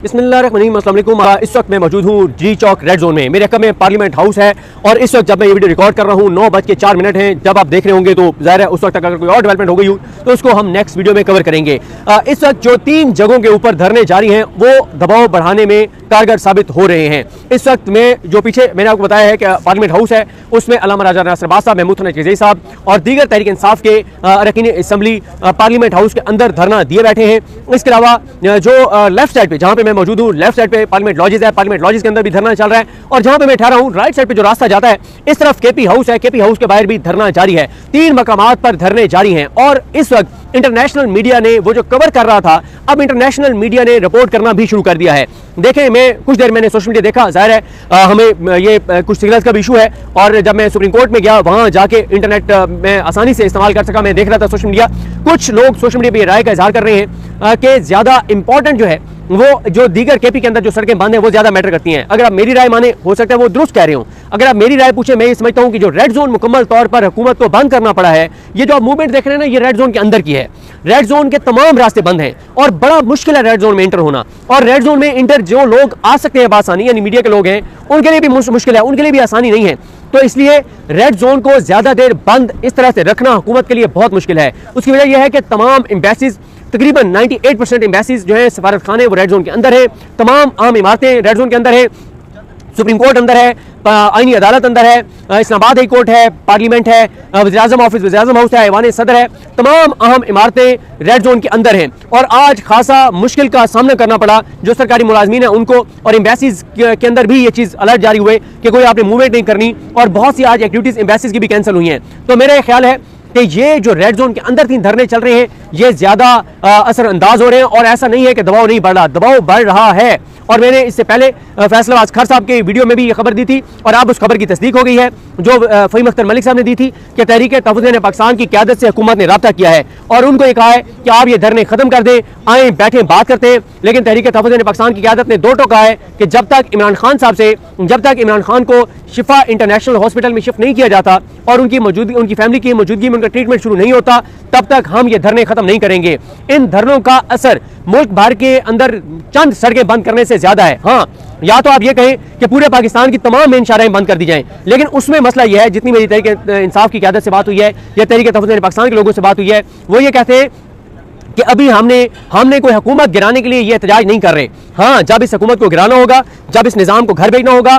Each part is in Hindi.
बिस्मिल्लाहिर्रहमानिर्रहीम, अस्सलाम वालेकुम। इस वक्त मैं मौजूद हूँ जी चौक रेड जोन में। मेरे हक़ में पार्लियामेंट हाउस है और इस वक्त जब मैं ये वीडियो रिकॉर्ड कर रहा हूँ 9:04 हैं। जब आप देख रहे होंगे तो ज़ाहिर है उस वक्त तक अगर कोई और डेवलपमेंट हो गई हो तो उसको हम नेक्स्ट वीडियो में कवर करेंगे। इस वक्त जो 3 जगहों के ऊपर धरने जारी हैं वो दबाव बढ़ाने में कारगर साबित हो रहे हैं। इस वक्त में जो पीछे मैंने आपको बताया है कि पार्लियामेंट हाउस है, उसमें अल्लामा राजा नासिर अब्बास साहब, महमूद हसन चीज़ई साहब और दीगर तहरीक इंसाफ के अरकान असम्बली पार्लियामेंट हाउस के अंदर धरना दिए बैठे हैं। इसके अलावा जो लेफ्ट साइड पे जहाँ पे मैं मौजूद हूँ, लेफ्ट साइड पे पार्लियामेंट लॉजेस है, पार्लियामेंट लॉजेस के अंदर भी धरना चल रहा है और जहाँ पे मैं ठहरा हूँ राइट साइड पे जो रास्ता जाता है इस तरफ केपी हाउस है, केपी हाउस के बाहर भी धरना जारी है। 3 मकामात पर धरने जारी हैं और इस वक्त इंटरनेशनल मीडिया ने वो जो कवर कर रहा था, अब इंटरनेशनल मीडिया ने रिपोर्ट करना भी शुरू कर दिया है। देखें, मैं कुछ देर मैंने सोशल मीडिया देखा, जाहिर है हमें ये कुछ सिग्नल्स का भी इशू है और जब मैं सुप्रीम कोर्ट में गया वहां जाके इंटरनेट में आसानी से इस्तेमाल कर सका। मैं देख रहा था सोशल मीडिया, कुछ लोग सोशल मीडिया पर राय का इजहार कर रहे हैं कि ज्यादा इंपॉर्टेंट जो है वो जो दीगर केपी के अंदर जो सड़कें बंद हैं वो ज्यादा मैटर करती हैं। अगर आप मेरी राय माने, हो सकता है वो दुरुस्त कह रहे हो। अगर आप मेरी राय पूछे, मैं ये समझता हूं कि जो रेड जोन मुकम्मल तौर पर हुकूमत को बंद करना पड़ा है, ये जो आप मूवमेंट देख रहे हैं ना, ये रेड जोन के अंदर की है। रेड जोन के तमाम रास्ते बंद हैं और बड़ा मुश्किल है रेड जोन में इंटर होना। और रेड जोन में इंटर जो लोग आ सकते हैं बासानी, यानी मीडिया के लोग हैं, उनके लिए भी मुश्किल है, उनके लिए भी आसानी नहीं है। तो इसलिए रेड जोन को ज्यादा देर बंद इस तरह से रखना हुकूमत के लिए बहुत मुश्किल है। उसकी वजह यह है कि तमाम एम्बेसीज, तकरीबन 98% एम्बेसीज जो है, सफारत खाने, वो रेड जोन के अंदर है। तमाम आम इमारतें रेड जोन के अंदर है। सुप्रीम कोर्ट अंदर है, आईनी अदालत अंदर है, इस्लामाबाद हाई कोर्ट है, पार्लियामेंट है, वज़ीर-ए-आज़म ऑफिस, वज़ीर-ए-आज़म हाउस है, ऐवान सदर है। तमाम अहम इमारतें रेड जोन के अंदर हैं और आज खासा मुश्किल का सामना करना पड़ा जो सरकारी मुलाजमीन है उनको, और एम्बेसीज के अंदर भी ये चीज़ अलर्ट जारी हुए कि कोई आपने मूवमेंट नहीं करनी और बहुत सी आज एक्टिविटीज़ एम्बेसीज की भी कैंसिल हुई हैं। तो मेरा ख्याल है कि ये जो रेड जोन के अंदर 3 धरने चल रहे हैं ये ज्यादा असरअंदाज हो रहे हैं और ऐसा नहीं है कि दबाव नहीं बढ़ रहा, दबाव बढ़ रहा है। और मैंने इससे पहले फैसलाबाज खर साहब के वीडियो में भी ये खबर दी थी और अब उस खबर की तस्दीक हो गई है जो फ़हीम अख्तर मलिक साहब ने दी थी कि तहरीक तहफ़्फ़ुज़ पाकिस्तान की क़यादत से हुकूमत ने रब्ता किया है और उनको ये कहा है कि आप ये धरने खत्म कर दें, आए बैठे बात करते हैं। लेकिन तहरीक तहफ़्फ़ुज़ पाकिस्तान की क़यादत ने दो टोक कहा है कि जब तक इमरान खान साहब से, जब तक इमरान खान को शिफा इंटरनेशनल हॉस्पिटल में शिफ्ट नहीं किया जाता और उनकी मौजूदगी, उनकी फैमिली की मौजूदगी में उनका ट्रीटमेंट शुरू नहीं होता, तब तक हम ये धरने खत्म नहीं करेंगे। इन धरनों का असर मुल्क भर के अंदर चंद सड़कें बंद करने से ज्यादा है। हाँ, या तो आप ये कहें कि पूरे पाकिस्तान की तमाम मेन शाहराहें बंद कर दी जाएं, लेकिन उसमें मसला यह है, जितनी मेरी तहरीक इंसाफ की क़यादत से बात हुई है या तहरीक तहफ़्फ़ुज़ पाकिस्तान के लोगों से बात हुई है, वो ये कहते हैं कि अभी हमने कोई हुकूमत गिराने के लिए ये एहतजाज नहीं कर रहे। हाँ, जब इस हुकूमत को गिराना होगा, जब इस निज़ाम को घर भेजना होगा,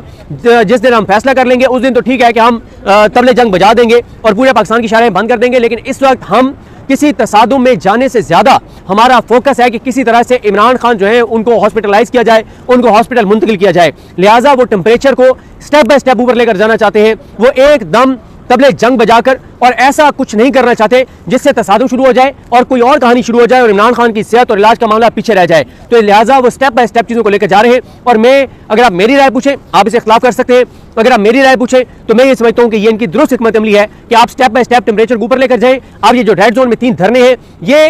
जिस दिन हम फैसला कर लेंगे उस दिन तो ठीक है कि हम तबले जंग बजा देंगे और पूरे पाकिस्तान की शाहराहें बंद कर देंगे। लेकिन इस वक्त हम किसी तसादुम में जाने से ज्यादा हमारा फोकस है कि किसी तरह से इमरान खान जो है उनको हॉस्पिटलाइज किया जाए, उनको हॉस्पिटल मुंतकिल किया जाए। लिहाजा वो टेम्परेचर को स्टेप बाय स्टेप ऊपर लेकर जाना चाहते हैं। वो एकदम तबले जंग बजाकर और ऐसा कुछ नहीं करना चाहते जिससे तसादुम शुरू हो जाए और कोई और कहानी शुरू हो जाए और इमरान खान की सेहत और इलाज का मामला पीछे रह जाए। तो लिहाजा वो स्टेप बाय स्टेप चीज़ों को लेकर जा रहे हैं। और मैं, अगर आप मेरी राय पूछें, आप इसे खिलाफ कर सकते हैं, अगर आप मेरी राय पूछें तो मैं ये समझता हूँ कि ये इनकी दुरुस्त हिकमत अमली है कि आप स्टेप बाय स्टेप टेम्परेचर को ऊपर लेकर जाएं। अब ये जो रेड जोन में 3 धरने हैं, ये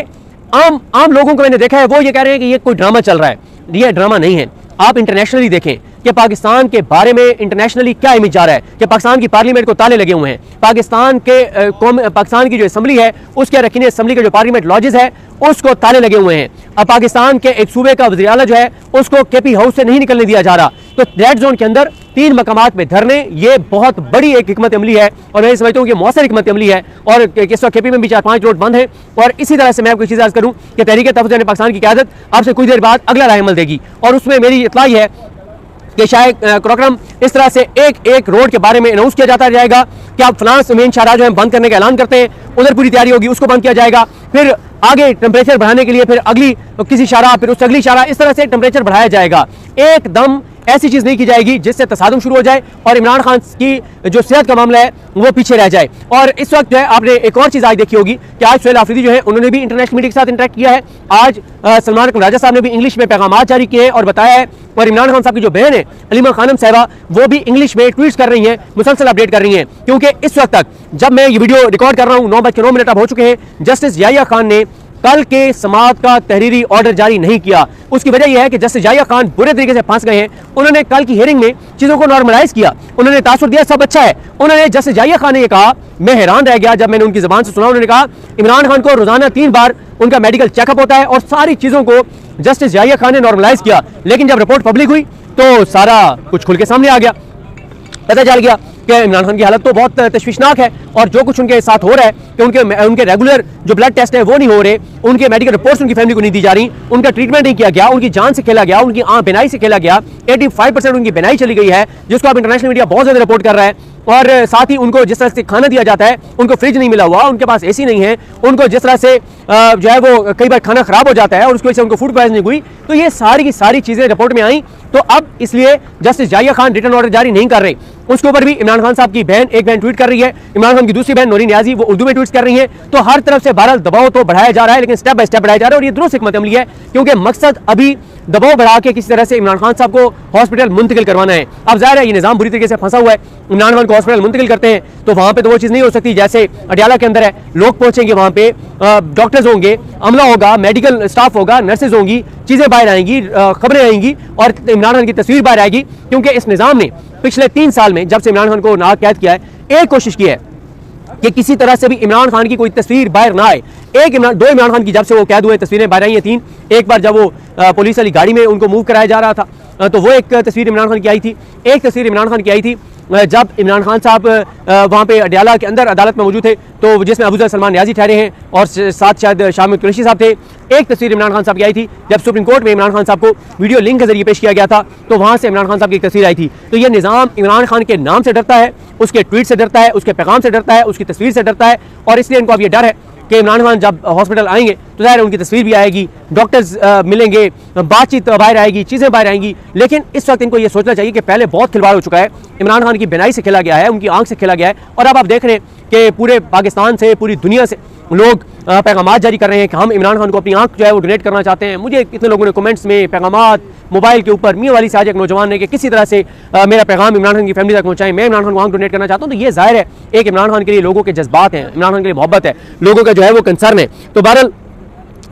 आम लोगों को मैंने देखा है, वो ये कह रहे हैं कि ये कोई ड्रामा चल रहा है। ये ड्रामा नहीं है। आप इंटरनेशनली देखें कि पाकिस्तान के बारे में इंटरनेशनली क्या इमेज आ रहा है कि पाकिस्तान की पार्लियामेंट को ताले लगे हुए हैं। पाकिस्तान की जो असम्बली है, उसके अरकान असम्बली के जो पार्लियामेंट लॉजेस है उसको ताले लगे हुए हैं। अब पाकिस्तान के एक सूबे का वज़ीर आला जो है उसको केपी हाउस से नहीं निकलने दिया जा रहा। तो रेड जोन के अंदर 3 मकामात में धरने, ये बहुत बड़ी एक हिकमत अमली है और मैं समझता हूँ कि मौसर हिकमत अमली है। और इस वक्त केपी में भी 4-5 रोड बंद है। और इसी तरह से मैं आपको चीज़ अर्ज़ करूँ कि तहरीक तहफ़्फ़ुज़ पाकिस्तान की क़यादत आपसे कुछ देर बाद अगला रायअमल देगी और उसमें मेरी इत्तला है कि शायद क्रॉकरम इस तरह से एक रोड के बारे में अनाउंस किया जाता जाएगा कि आप फलां मेन शाहराह जो है बंद करने का ऐलान करते हैं, उधर पूरी तैयारी होगी, उसको बंद किया जाएगा। फिर आगे टेम्परेचर बढ़ाने के लिए फिर अगली किसी शाहराह, फिर उससे अगली शाहराह, इस तरह से टेम्परेचर बढ़ाया जाएगा। एकदम ऐसी चीज नहीं की जाएगी जिससे तसादुम शुरू हो जाए और इमरान खान की जो सेहत का मामला है वो पीछे रह जाए। और इस वक्त जो है आपने एक और चीज आज देखी होगी कि आज सुहेल आफरीदी जो है उन्होंने भी इंटरनेशनल मीडिया के साथ इंटरेक्ट किया है। आज सलमान अकरम राजा साहब ने भी इंग्लिश में पैगाम जारी किए हैं और बताया है। और इमरान खान साहब की जो बहन है अलीमा खानम साहिबा, वो भी इंग्लिश में ट्वीट्स कर रही हैं, मुसलसल अपडेट कर रही हैं। क्योंकि इस वक्त तक जब मैं ये वीडियो रिकॉर्ड कर रहा हूँ 9:09 अब हो चुके हैं, जस्टिस याहिया खान ने कल के समाअत का तहरीरी ऑर्डर जारी नहीं किया। उसकी वजह यह है कि जस्टिस जाहिया खान बुरे तरीके से फंस गए हैं। उन्होंने कल की हियरिंग में चीजों को नॉर्मलाइज किया, उन्होंने तासुर दिया सब अच्छा है। उन्होंने जस्टिस जाहिया खान ने यह कहा, मैं हैरान रह गया जब मैंने उनकी जुबान से सुना। उन्होंने कहा इमरान खान को रोजाना 3 बार उनका मेडिकल चेकअप होता है और सारी चीजों को जस्टिस जाहिया खान ने नॉर्मलाइज किया। लेकिन जब रिपोर्ट पब्लिक हुई तो सारा कुछ खुल के सामने आ गया। पता चल गया कि इमरान खान की हालत तो बहुत तशवीशनाक है और जो कुछ उनके साथ हो रहा है कि उनके रेगुलर जो ब्लड टेस्ट है वो नहीं हो रहे, उनके मेडिकल रिपोर्ट्स उनकी फैमिली को नहीं दी जा रही, उनका ट्रीटमेंट नहीं किया गया, उनकी जान से खेला गया, उनकी बिनाई से खेला गया। 85% उनकी बिनाई चली गई है, जिसको अब इंटरनेशनल मीडिया बहुत ज्यादा रिपोर्ट कर रहा है। और साथ ही उनको जिस तरह से खाना दिया जाता है, उनको फ्रिज नहीं मिला हुआ, उनके पास एसी नहीं है, उनको जिस तरह से जो है वो कई बार खाना खराब हो जाता है और उसकी वजह से उनको फूड पॉइजनिंग हुई। तो ये सारी की सारी चीजें रिपोर्ट में आई। तो अब इसलिए जस्टिस जाहिया खान रिटर्न ऑर्डर जारी नहीं कर रहे। उसके ऊपर भी इमरान खान साहब की बहन, एक बहन ट्वीट कर रही है, इमरान खान की दूसरी बहन नूरी नियाजी वो उर्दू में ट्वीट कर रही है। तो हर तरफ से बहरहाल दबाव तो बढ़ाया जा रहा है, लेकिन स्टेप बाय स्टेप बढ़ाया जा रहा है और ये दुरुस्त हिकमत अमली है, क्योंकि मकसद अभी दबाव बढ़ा के किसी तरह से इमरान खान साहब को हॉस्पिटल मुंतकिल करवाना है। अब जाहिर है ये निजाम बुरी तरीके से फंसा हुआ है। इमरान खान को हॉस्पिटल मुंतकिल करते हैं तो वहां पे तो वो चीज नहीं हो सकती जैसे अडियाला के अंदर है। लोग पहुंचेंगे वहां पे, डॉक्टर्स होंगे, अमला होगा, मेडिकल स्टाफ होगा, नर्सेज होंगी, चीजें बाहर आएंगी, खबरें आएंगी और इमरान खान की तस्वीर बाहर आएगी। क्योंकि इस निजाम ने पिछले 3 साल में जब से इमरान खान को नाकैद किया है, एक कोशिश की है कि किसी तरह से भी इमरान खान की कोई तस्वीर बाहर ना आए। दो इमरान खान की जब से वो कैद हुए तस्वीरें बाहर आई हैं, 3। एक बार जब वो पुलिस वाली गाड़ी में उनको मूव कराया जा रहा था तो वो एक तस्वीर इमरान खान की आई थी। एक तस्वीर इमरान खान की आई थी जब इमरान खान साहब वहाँ पे अडियाला के अंदर अदालत में मौजूद थे, तो जिसमें अबू सलमान नियाजी ठहरे हैं और साथ शायद शामिल कुरैशी साहब थे। एक तस्वीर इमरान खान साहब की आई थी जब सुप्रीम कोर्ट में इमरान खान साहब को वीडियो लिंक के जरिए पेश किया गया था, तो वहाँ से इमरान खान साहब की एक तस्वीर आई थी। तो ये निज़ाम इमरान खान के नाम से डरता है, उसके ट्वीट से डरता है, उसके पैगाम से डरता है, उसकी तस्वीर से डरता है और इसलिए इनको अब ये डर है कि इमरान खान जब हॉस्पिटल आएंगे तो ज़ाहिर है उनकी तस्वीर भी आएगी, डॉक्टर्स मिलेंगे, बातचीत बाहर आएगी, चीज़ें बाहर आएंगी। लेकिन इस वक्त इनको ये सोचना चाहिए कि पहले बहुत खिलवाड़ हो चुका है, इमरान खान की बिनाई से खेला गया है, उनकी आंख से खेला गया है और अब आप देख रहे हैं कि पूरे पाकिस्तान से, पूरी दुनिया से लोग पैगाम जारी कर रहे हैं कि हम इमरान खान को अपनी आंख जो है वो डोनेट करना चाहते हैं। मुझे इतने लोगों ने कमेंट्स में पैगाम मोबाइल के ऊपर मियां वाली से आज एक नौजवान ने कि किसी तरह से मेरा पैगाम इमरान खान की फैमिली तक पहुंचाएं, मैं इमरान खान को आंख डोनेट करना चाहता हूं। तो ये जाहिर है एक इमरान खान के लिए लोगों के जज्बात हैं, इमरान खान के लिए मोहब्बत है, लोगों का जो है वो कंसर्न है। तो बहरहाल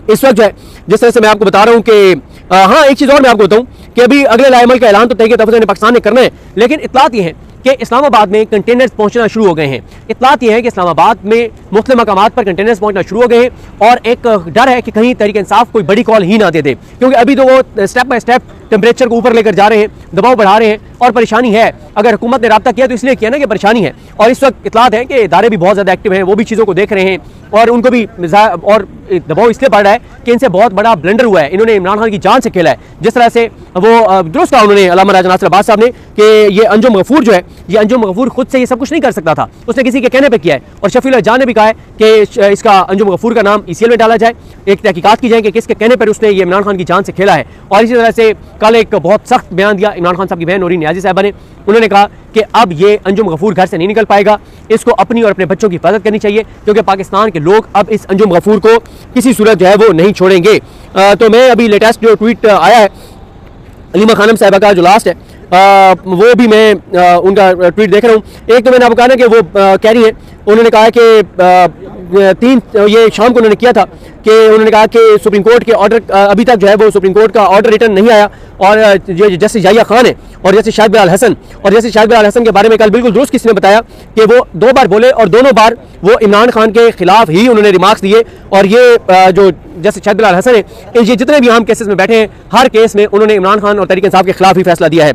इस वक्त जो है जिस तरह से मैं आपको बता रहा हूँ कि हाँ, एक चीज़ और मैं आपको बताऊँ कि अभी अगले लाएमल का ऐलान तो तहरीक तहफ़्फ़ुज़ पाकिस्तान ने करना है, लेकिन इत्तलात ये हैं कि इस्लामाबाद में कंटेनर्स पहुंचना शुरू हो गए हैं। इत्तलात ये है कि इस्लामाबाद में मुख्तलिफ मकामात पर कंटेनर्स पहुंचना शुरू हो गए हैं और एक डर है कि कहीं तहरीक इंसाफ कोई बड़ी कॉल ही ना दे दे, क्योंकि अभी तो वो स्टेप बाय स्टेप टेम्परेचर को ऊपर लेकर जा रहे हैं, दबाव बढ़ा रहे हैं और परेशानी है। अगर हुकूमत ने रब्ता किया तो इसलिए किया ना कि परेशानी है। और इस वक्त इत्तलात है कि इदारे भी बहुत ज़्यादा एक्टिव हैं, वो भी चीज़ों को देख रहे हैं और उनको भी और दबाव इसलिए बढ़ रहा है कि इनसे बहुत बड़ा ब्लंडर हुआ है, इन्होंने इमरान खान की जान से खेला है। जिस तरह से वो दुरुस्त कहा उन्होंने अल्लामा राजा नासिर अब्बास साहब ने कि ये अंजुम गफूर जो है, ये अंजुम गफूर खुद से ये सब कुछ नहीं कर सकता था, उसने किसी के कहने पे किया है। और शफीउल्लाह जान ने भी कहा है कि इसका अंजुम गफूर का नाम ECL में डाला जाए, एक तहकीकात की जाए कि किसके कहने पर उसने ये इमरान खान की जान से खेला है। और इसी तरह से कल एक बहुत सख्त बयान दिया इमरान खान साहब की बहन नूरी नियाजी साहबा ने, उन्होंने कहा कि अब ये अंजुम गफूर घर से नहीं निकल पाएगा, इसको अपनी और अपने बच्चों की हिफाजत करनी चाहिए, क्योंकि पाकिस्तान के लोग अब इस अंजुम गफूर को किसी सूरत जो है वो नहीं छोड़ेंगे। तो मैं अभी लेटेस्ट जो ट्वीट आया है अलीमा खानम साहिबा का जो लास्ट है वो भी मैं उनका ट्वीट देख रहा हूँ। एक तो मैंने आपको कहा ना कि वो कह रही है, उन्होंने कहा कि ये शाम को उन्होंने किया था कि उन्होंने कहा कि सुप्रीम कोर्ट के ऑर्डर अभी तक जो है वो सुप्रीम कोर्ट का ऑर्डर रिटर्न नहीं आया और जो जस्टिस जाहिया खान है और जस्टिस शाहिद बिलाल हसन और जस्टिस शाहिद बिलाल हसन के बारे में कल बिल्कुल दुरुस्त किसी ने बताया कि वो 2 बार बोले और दोनों बार वो इमरान खान के खिलाफ ही उन्होंने रिमार्क्स दिए। और ये जो जस्टिस शाहिद बिलाल हसन है, ये जितने भी अहम केसेस में बैठे हैं हर केस में उन्होंने इमरान खान और तहरीक इंसाफ के खिलाफ ही फैसला दिया है।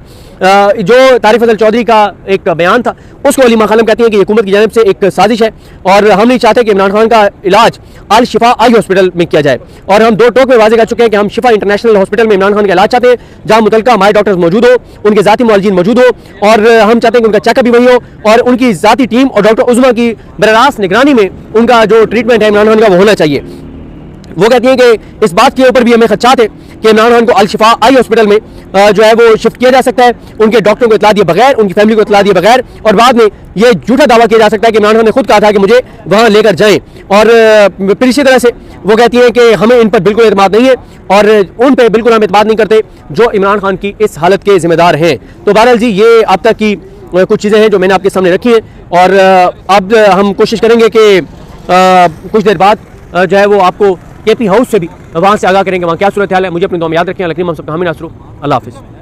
जो तारिफ फजल चौधरी का एक बयान था उसको अलीमा खानम कहती है कि हुकूमत की जानिब से एक साजिश है और हम नहीं चाहते कि इमरान खान का इलाज अल शिफा आई हॉस्पिटल में किया जाए। और हम 2 टोक में वाजे कर चुके हैं कि हम शिफा इंटरनेशनल हॉस्पिटल में इमरान खान का इलाज चाहते हैं, जहां मुतलका हमारे डॉक्टर्स मौजूद हो, उनके जाती मुआलजीन मौजूद हो और हम चाहते हैं कि उनका चेकअप भी वही हो और उनकी जाती टीम और डॉक्टर उज़्मा की बराह निगरानी में उनका जो ट्रीटमेंट है इमरान खान का वो होना चाहिए। वो कहती हैं कि इस बात के ऊपर भी हमें खदशात है कि इमरान खान को अल शिफा आई हॉस्पिटल में जो है वो शिफ्ट किया जा सकता है, उनके डॉक्टरों को इतला दिए बगैर, उनकी फैमिली को इतला दिए बगैर, और बाद में ये झूठा दावा किया जा सकता है कि इमरान खान ने खुद कहा था कि मुझे वहाँ लेकर जाएं। और फिर इसी तरह से वो कहती हैं कि हमें इन पर बिल्कुल एतमाद नहीं है और उन पर बिल्कुल हम एतमाद नहीं करते जो इमरान खान की इस हालत के जिम्मेदार हैं। तो बहरहाल जी ये अब तक की कुछ चीज़ें हैं जो मैंने आपके सामने रखी हैं और अब हम कोशिश करेंगे कि कुछ देर बाद जो है वो आपको KP हाउस से भी वहाँ से आगाह करेंगे वहाँ क्या सूरत हाल है। मुझे अपनी दुआ में याद रखें। लकीम हम सब हामी नासरू, अल्लाह हाफिज़।